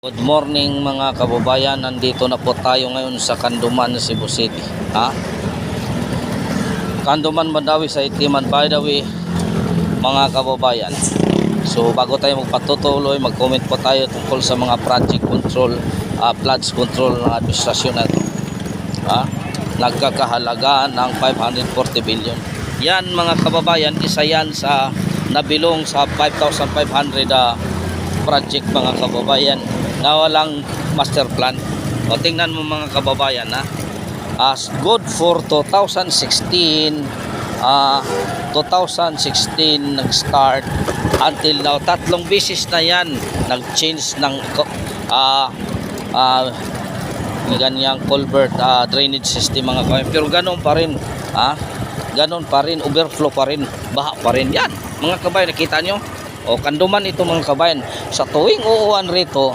Good morning mga kababayan, nandito na po tayo ngayon sa Kanduman, Cebu City. Kanduman, Mandawi sa Itiman, by the way, mga kababayan. So bago tayo magpatutuloy, mag-comment po tayo tungkol sa mga project control, floods control ng administrasyon na ito. Nagkakahalaga ng 540 billion. Yan mga kababayan, isa yan sa nabilong sa 5,500 project mga kababayan na walang master plan. O tingnan mo mga kababayan, as good for 2016 nag-start until now, tatlong beses na yan nag-change ng ganyang culvert drainage system mga kababayan, pero ganoon pa rin ganoon pa rin, overflow pa rin, baha pa rin yan mga kababayan. Nakita nyo o Kanduman ito mga kabayan, sa tuwing uuwan rito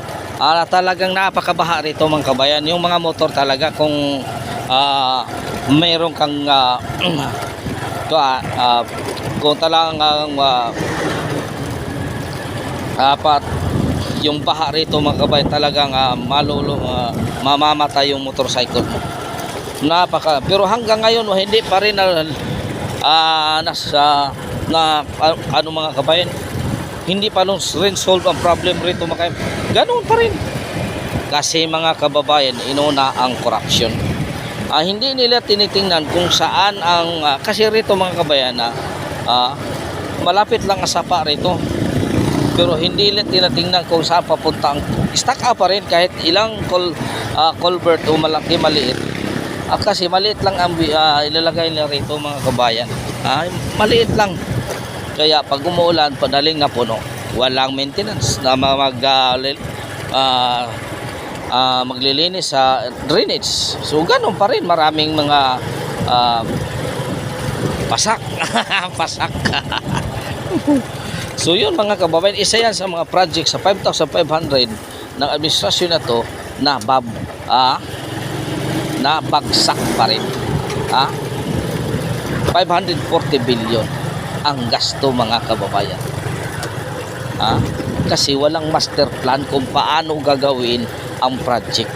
talagang napakabaha rito mga kabayan. Yung mga motor talaga kung mayroon kang kung talagang apat yung baha rito mga kabayan, talagang mamamatay yung motorcycle mo. Pero hanggang ngayon hindi pa rin mga kabayan, hindi pa rin solve ang problem rito mga kabayan. Ganoon pa rin. Kasi mga kababayan, inuna ang corruption. Hindi nila tinitingnan kung saan ang kasi rito mga kabayan malapit lang ang sapa rito. Pero hindi nila tinatingnan kung saan papunta ang stack up pa rin kahit ilang culvert o malaki maliit. Kasi maliit lang ang ilalagay nila rito mga kabayan. Maliit lang. Kaya pag umuulan, padaling na puno. Walang maintenance na maglilinis sa drainage. So ganun pa rin, maraming mga pasak. Pasak. So yun mga kababayan, isa yan sa mga project sa 5,500 ng administrasyon na to na bagsak pa rin. 540 billion ang gasto mga kababayan. Kasi walang master plan kung paano gagawin ang project.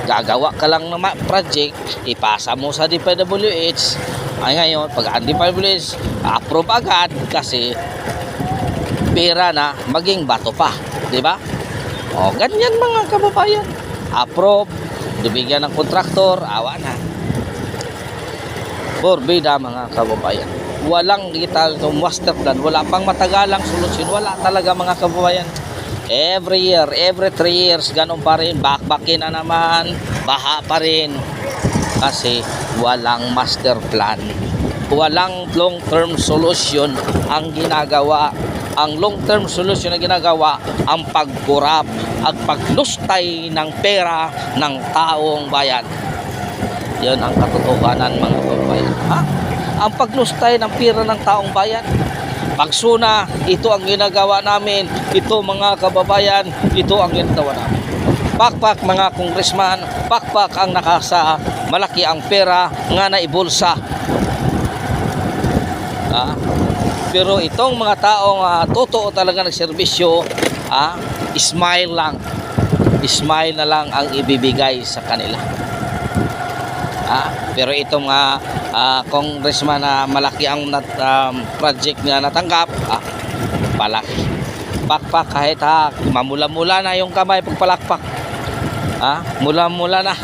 Gagawa ka lang ng project, ipasa mo sa DPWH. Ngayon, pag ang DPWH approve agad kasi pera na maging bato pa, di ba? Ganyan mga kababayan. Approve, bibigyan ng kontraktor, awa na. Forbida mga kababayan. Walang digital master plan, wala pang matagalang solusyon, wala talaga mga kababayan. Every year, every 3 years, ganun pa rin, bakbakin na naman, baha pa rin. Kasi walang master plan. Walang long-term solution ang ginagawa. Ang long-term solution na ginagawa, ang pagkurap at paglustay ng pera ng taong bayan. Yan ang katotohanan mga kababayan. Ang paglustay ng pera ng taong bayan. Pagsuna, ito ang ginagawa namin. Ito mga kababayan, ito ang ginagawa namin. Pakpak mga congressman, pakpak ang nakasa, malaki ang pera nga na ibulsa. Pero itong mga taong totoo talaga nagserbisyo, smile lang. Smile na lang ang ibibigay sa kanila. Pero itong congressman na malaki ang project na natanggap, palaki. Pakpak kahit mamula-mula na yung kamay pagpalakpak. Mula-mula na.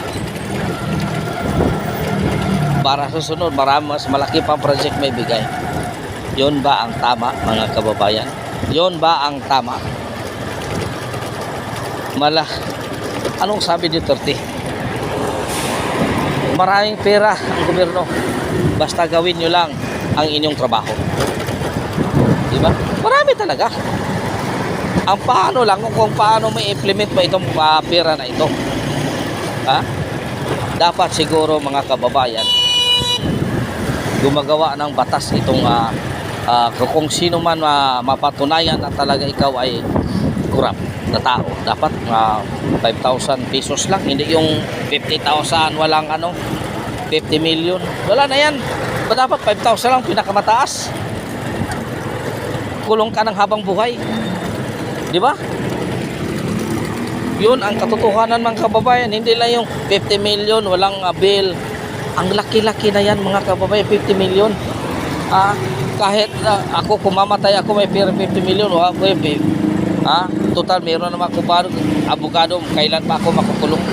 Para susunod, mas malaki pang project may bigay. Yun ba ang tama mga kababayan? Yun ba ang tama? Anong sabi ni Duterte? Maraming pera ang gobyerno, basta gawin nyo lang ang inyong trabaho. Diba? Marami talaga. Ang paano lang kung paano may implement mo itong pera na ito. Dapat siguro mga kababayan, gumagawa ng batas itong kung sino man mapatunayan na talaga ikaw ay kurap na tao, dapat 5,000 pesos lang, hindi yung 50,000, walang 50 million, wala na yan. Dapat 5,000 lang pinakamataas, kulong ka ng habang buhay, di ba? Yun ang katotohanan mga kababayan. Hindi lang yung 50 million, walang bill. Ang laki-laki na yan mga kababayan, 50 million. Kahit ako kumamatay ako may pera 50 million, pwede. Total meron naman ako parang abogado, kailan pa ako makukulong.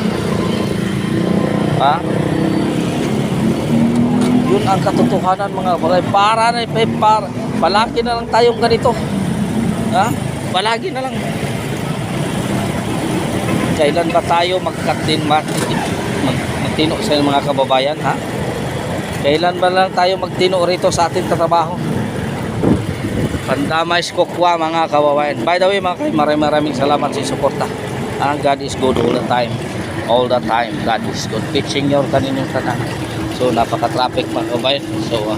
Yun ang katotohanan mga kababayan. Palagi na lang tayong ganito. Palagi na lang. Kailan ba tayo magtino sa mga kababayan, Kailan ba lang tayo magtino rito sa ating trabaho? Pandamay Skokwa mga kababayan. By the way mga kababayan, maraming salamat sa suporta. God is good all the time. All the time God is good. Teaching your kaninyong tanan. So napaka-traffic mga kababayan. So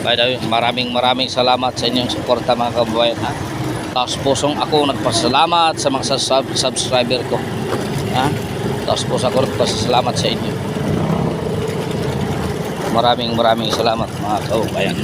by the way, maraming salamat sa inyong suporta mga kababayan. Taos pusong ako nagpasalamat sa mga subscriber ko. Taos puso ako nagpasalamat sa inyo. Maraming salamat mga kababayan.